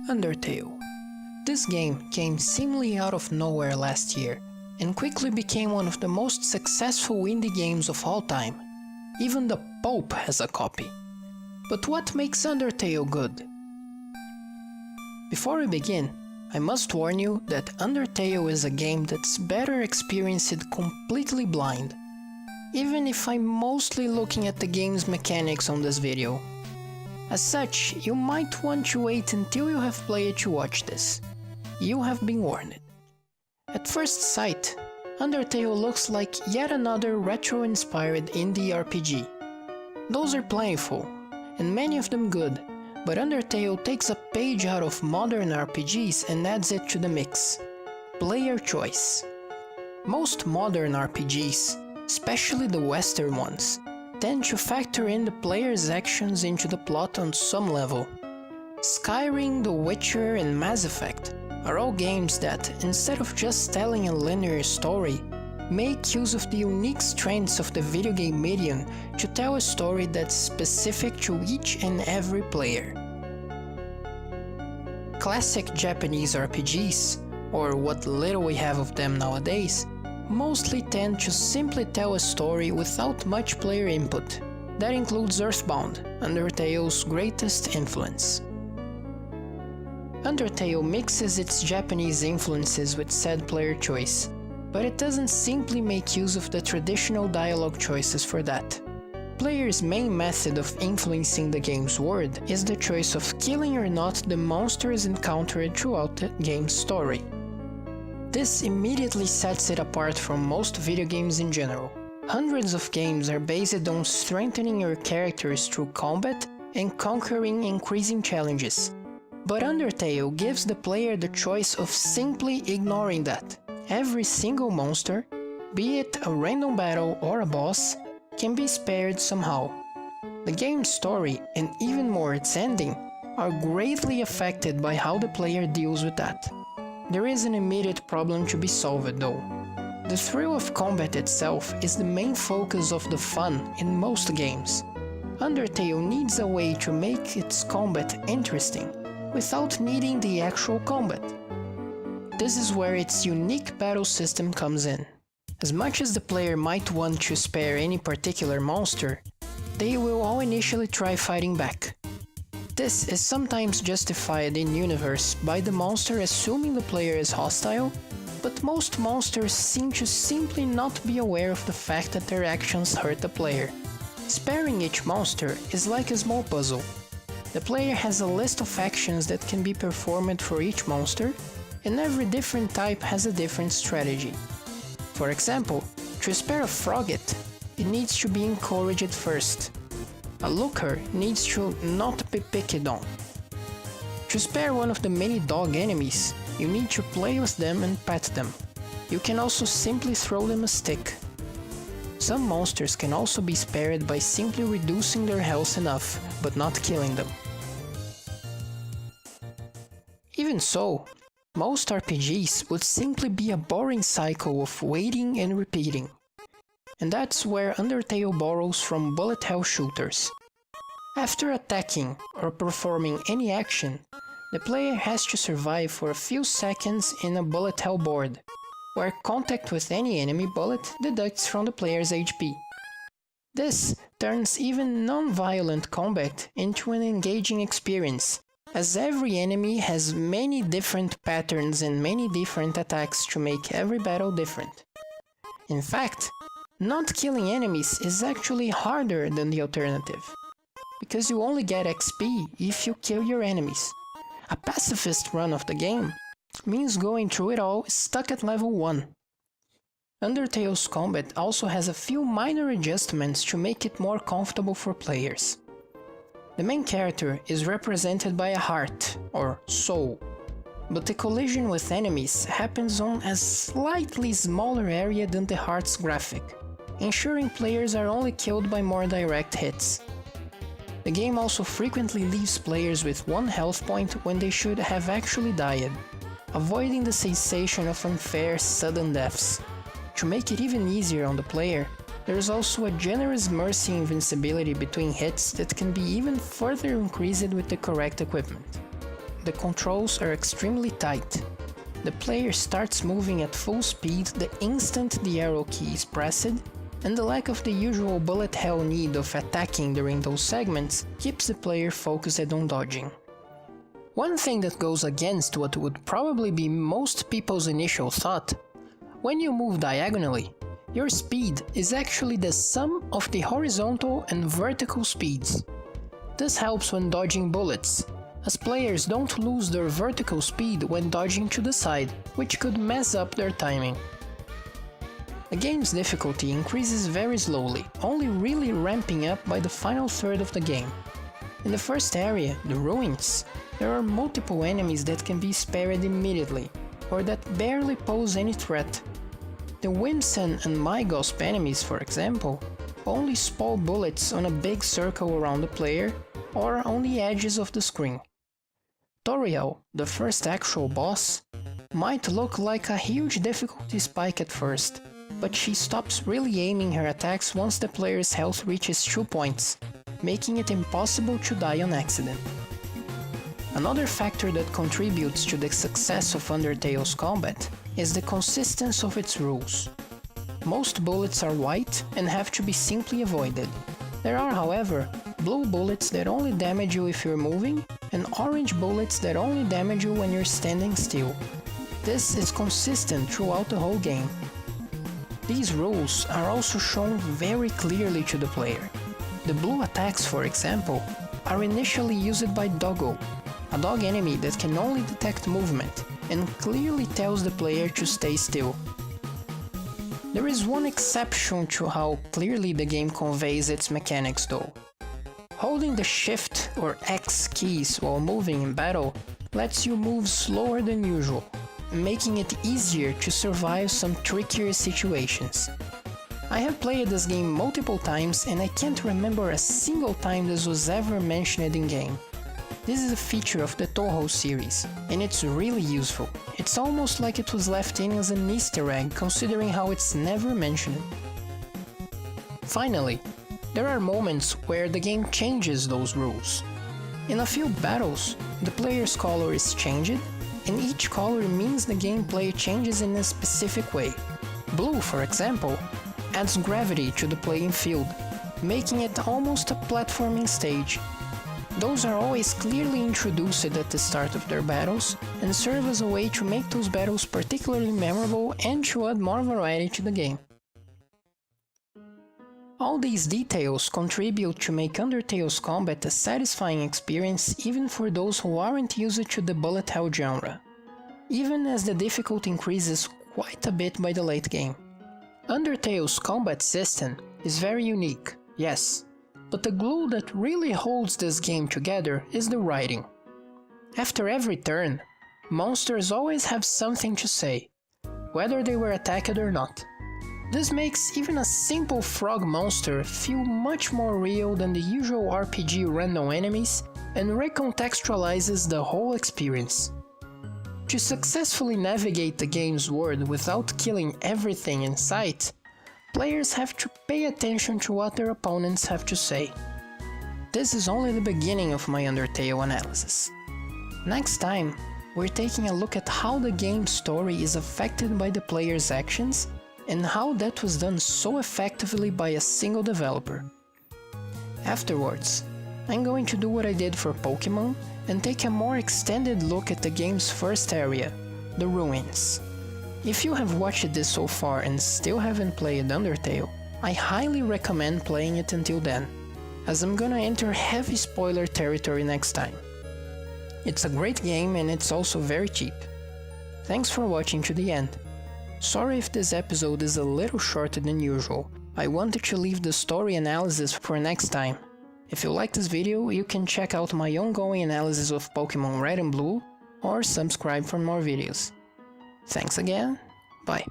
Undertale. This game came seemingly out of nowhere last year, and quickly became one of the most successful indie games of all time. Even the Pope has a copy. But what makes Undertale good? Before we begin, I must warn you that Undertale is a game that's better experienced completely blind, even if I'm mostly looking at the game's mechanics on this video. As such, you might want to wait until you have played to watch this. You have been warned. At first sight, Undertale looks like yet another retro-inspired indie RPG. Those are plentiful, and many of them good, but Undertale takes a page out of modern RPGs and adds it to the mix. Player choice. Most modern RPGs, especially the Western ones, tend to factor in the player's actions into the plot on some level. Skyrim, The Witcher, and Mass Effect are all games that, instead of just telling a linear story, make use of the unique strengths of the video game medium to tell a story that's specific to each and every player. Classic Japanese RPGs, or what little we have of them nowadays, mostly tend to simply tell a story without much player input. That includes Earthbound, Undertale's greatest influence. Undertale mixes its Japanese influences with said player choice, but it doesn't simply make use of the traditional dialogue choices for that. Players' main method of influencing the game's world is the choice of killing or not the monsters encountered throughout the game's story. This immediately sets it apart from most video games in general. Hundreds of games are based on strengthening your characters through combat and conquering increasing challenges. But Undertale gives the player the choice of simply ignoring that. Every single monster, be it a random battle or a boss, can be spared somehow. The game's story, and even more its ending, are greatly affected by how the player deals with that. There is an immediate problem to be solved though. The thrill of combat itself is the main focus of the fun in most games. Undertale needs a way to make its combat interesting, without needing the actual combat. This is where its unique battle system comes in. As much as the player might want to spare any particular monster, they will all initially try fighting back. This is sometimes justified in-universe by the monster assuming the player is hostile, but most monsters seem to simply not be aware of the fact that their actions hurt the player. Sparing each monster is like a small puzzle. The player has a list of actions that can be performed for each monster, and every different type has a different strategy. For example, to spare a Frogget, it needs to be encouraged first. A looker needs to not be picked on. To spare one of the many dog enemies, you need to play with them and pet them. You can also simply throw them a stick. Some monsters can also be spared by simply reducing their health enough, but not killing them. Even so, most RPGs would simply be a boring cycle of waiting and repeating. And that's where Undertale borrows from bullet hell shooters. After attacking or performing any action, the player has to survive for a few seconds in a bullet hell board, where contact with any enemy bullet deducts from the player's HP. This turns even non-violent combat into an engaging experience, as every enemy has many different patterns and many different attacks to make every battle different. In fact, not killing enemies is actually harder than the alternative, because you only get XP if you kill your enemies. A pacifist run of the game means going through it all stuck at level 1. Undertale's combat also has a few minor adjustments to make it more comfortable for players. The main character is represented by a heart, or soul, but the collision with enemies happens on a slightly smaller area than the heart's graphic, ensuring players are only killed by more direct hits. The game also frequently leaves players with 1 health point when they should have actually died, avoiding the sensation of unfair sudden deaths. To make it even easier on the player, there is also a generous mercy invincibility between hits that can be even further increased with the correct equipment. the controls are extremely tight. The player starts moving at full speed the instant the arrow key is pressed, and the lack of the usual bullet hell need of attacking during those segments keeps the player focused on dodging. One thing that goes against what would probably be most people's initial thought: when you move diagonally, your speed is actually the sum of the horizontal and vertical speeds. This helps when dodging bullets, as players don't lose their vertical speed when dodging to the side, which could mess up their timing. The game's difficulty increases very slowly, only really ramping up by the final third of the game. In the first area, the ruins, there are multiple enemies that can be spared immediately, or that barely pose any threat. The Wimsen and Mygosp enemies, for example, only spawn bullets on a big circle around the player or on the edges of the screen. Toriel, the first actual boss, might look like a huge difficulty spike at first, but she stops really aiming her attacks once the player's health reaches 2 points, making it impossible to die on accident. Another factor that contributes to the success of Undertale's combat is the consistency of its rules. Most bullets are white and have to be simply avoided. There are, however, blue bullets that only damage you if you're moving, and orange bullets that only damage you when you're standing still. This is consistent throughout the whole game. These rules are also shown very clearly to the player. The blue attacks, for example, are initially used by Doggo, a dog enemy that can only detect movement and clearly tells the player to stay still. There is one exception to how clearly the game conveys its mechanics though. Holding the Shift or X keys while moving in battle lets you move slower than usual, making it easier to survive some trickier situations. I have played this game multiple times and I can't remember a single time this was ever mentioned in-game. This is a feature of the Toho series, and it's really useful. It's almost like it was left in as an Easter egg considering how it's never mentioned. Finally, there are moments where the game changes those rules. In a few battles, the player's color is changed, and each color means the gameplay changes in a specific way. Blue, for example, adds gravity to the playing field, making it almost a platforming stage. Those are always clearly introduced at the start of their battles, and serve as a way to make those battles particularly memorable and to add more variety to the game. All these details contribute to make Undertale's combat a satisfying experience even for those who aren't used to the bullet hell genre, even as the difficulty increases quite a bit by the late game. Undertale's combat system is very unique, yes, but the glue that really holds this game together is the writing. After every turn, monsters always have something to say, whether they were attacked or not. This makes even a simple frog monster feel much more real than the usual RPG random enemies and recontextualizes the whole experience. To successfully navigate the game's world without killing everything in sight, players have to pay attention to what their opponents have to say. This is only the beginning of my Undertale analysis. Next time, we're taking a look at how the game's story is affected by the player's actions and how that was done so effectively by a single developer. Afterwards, I'm going to do what I did for Pokemon and take a more extended look at the game's first area, the ruins. If you have watched this so far and still haven't played Undertale, I highly recommend playing it until then, as I'm gonna enter heavy spoiler territory next time. It's a great game and it's also very cheap. Thanks for watching to the end. Sorry if this episode is a little shorter than usual, I wanted to leave the story analysis for next time. If you like this video, you can check out my ongoing analysis of Pokemon Red and Blue, or subscribe for more videos. Thanks again, bye.